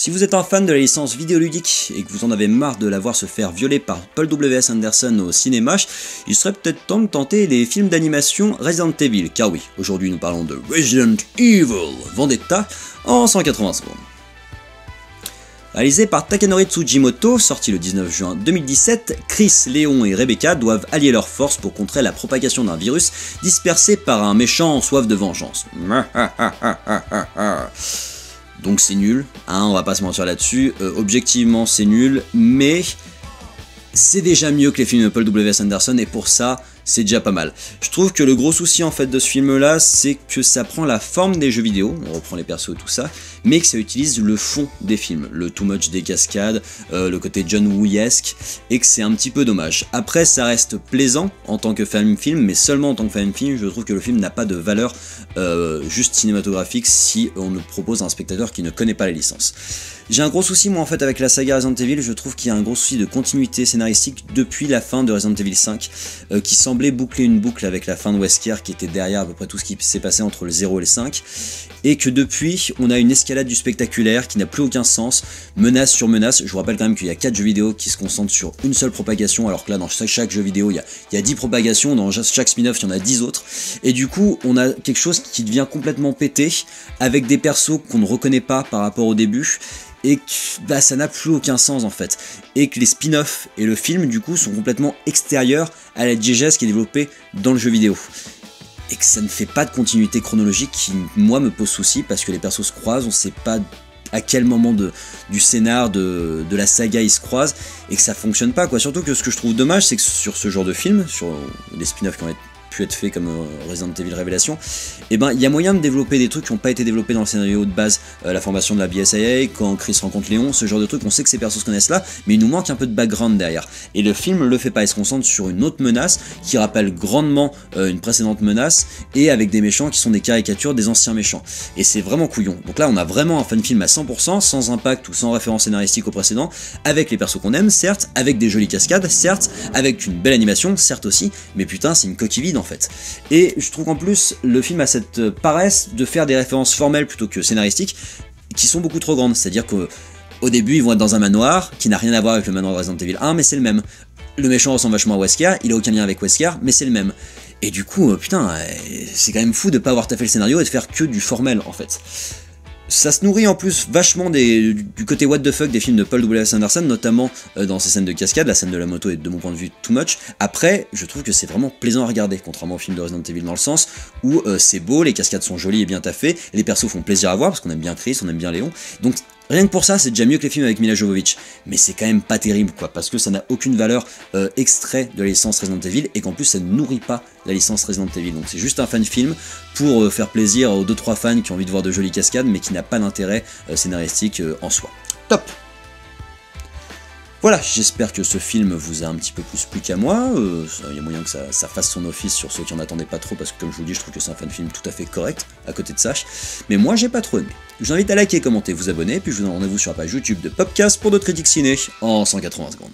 Si vous êtes un fan de la licence vidéoludique et que vous en avez marre de la voir se faire violer par Paul W.S. Anderson au cinéma, il serait peut-être temps de tenter les films d'animation Resident Evil, car oui, aujourd'hui nous parlons de Resident Evil Vendetta en 180 secondes. Réalisé par Takanori Tsujimoto, sorti le 19 juin 2017, Chris, Léon et Rebecca doivent allier leurs forces pour contrer la propagation d'un virus dispersé par un méchant en soif de vengeance. Donc c'est nul, hein, on va pas se mentir là-dessus, objectivement c'est nul, mais c'est déjà mieux que les films de Paul W.S. Anderson et pour ça, c'est déjà pas mal. Je trouve que le gros souci en fait de ce film là, c'est que ça prend la forme des jeux vidéo, on reprend les persos et tout ça, mais que ça utilise le fond des films, le too much des cascades, le côté John Woo-esque, et que c'est un petit peu dommage. Après ça reste plaisant en tant que film, mais seulement en tant que film, je trouve que le film n'a pas de valeur juste cinématographique si on nous propose un spectateur qui ne connaît pas la licence. J'ai un gros souci moi en fait avec la saga Resident Evil, je trouve qu'il y a un gros souci de continuité scénaristique depuis la fin de Resident Evil 5, qui semblait boucler une boucle avec la fin de Wesker qui était derrière à peu près tout ce qui s'est passé entre le 0 et le 5, et que depuis on a une escalade du spectaculaire qui n'a plus aucun sens, menace sur menace. Je vous rappelle quand même qu'il y a 4 jeux vidéo qui se concentrent sur une seule propagation, alors que là dans chaque jeu vidéo il y a 10 propagations, dans chaque spin-off il y en a 10 autres, et du coup on a quelque chose qui devient complètement pété, avec des persos qu'on ne reconnaît pas par rapport au début, et que bah, ça n'a plus aucun sens en fait, et que les spin-offs et le film du coup sont complètement extérieurs à la diégèse qui est développée dans le jeu vidéo, et que ça ne fait pas de continuité chronologique qui moi me pose souci, parce que les persos se croisent, on sait pas à quel moment du scénar de la saga ils se croisent, et que ça fonctionne pas quoi. Surtout que ce que je trouve dommage, c'est que sur ce genre de film, sur les spin-offs qui ont pu être fait comme Resident Evil Révélation, et ben il y a moyen de développer des trucs qui n'ont pas été développés dans le scénario de base, la formation de la BSAA, quand Chris rencontre Léon, ce genre de trucs, on sait que ces persos se connaissent là, mais il nous manque un peu de background derrière, et le film le fait pas, il se concentre sur une autre menace qui rappelle grandement une précédente menace, et avec des méchants qui sont des caricatures des anciens méchants, et c'est vraiment couillon. Donc là on a vraiment un fan film à 100%, sans impact ou sans référence scénaristique au précédent, avec les persos qu'on aime, certes, avec des jolies cascades, certes, avec une belle animation, certes aussi, mais putain c'est une coquille vide en fait. Et je trouve qu'en plus le film a cette paresse de faire des références formelles plutôt que scénaristiques qui sont beaucoup trop grandes, c'est-à-dire qu'au début ils vont être dans un manoir qui n'a rien à voir avec le manoir de Resident Evil 1, mais c'est le même. Le méchant ressemble vachement à Wesker, il a aucun lien avec Wesker, mais c'est le même. Et du coup, putain, c'est quand même fou de pas avoir taffé le scénario et de faire que du formel en fait. Ça se nourrit en plus vachement du côté what the fuck des films de Paul W.S. Anderson, notamment dans ces scènes de cascade. La scène de la moto est de mon point de vue too much. Après, je trouve que c'est vraiment plaisant à regarder, contrairement au film de Resident Evil, dans le sens où c'est beau, les cascades sont jolies et bien taffées, les persos font plaisir à voir parce qu'on aime bien Chris, on aime bien Léon. Donc rien que pour ça, c'est déjà mieux que les films avec Mila Jovovich, mais c'est quand même pas terrible quoi, parce que ça n'a aucune valeur extrait de la licence Resident Evil, et qu'en plus ça ne nourrit pas la licence Resident Evil, donc c'est juste un fan film pour faire plaisir aux 2-3 fans qui ont envie de voir de jolies cascades, mais qui n'a pas d'intérêt scénaristique en soi. Top! Voilà, j'espère que ce film vous a un petit peu plus plu qu'à moi, il y a moyen que ça fasse son office sur ceux qui en attendaient pas trop, parce que comme je vous dis, je trouve que c'est un fan film tout à fait correct, à côté de Sash, mais moi j'ai pas trop aimé. Je vous invite à liker, commenter, vous abonner, puis je vous donne rendez-vous sur la page YouTube de Popcast pour d'autres critiques ciné en 180 secondes.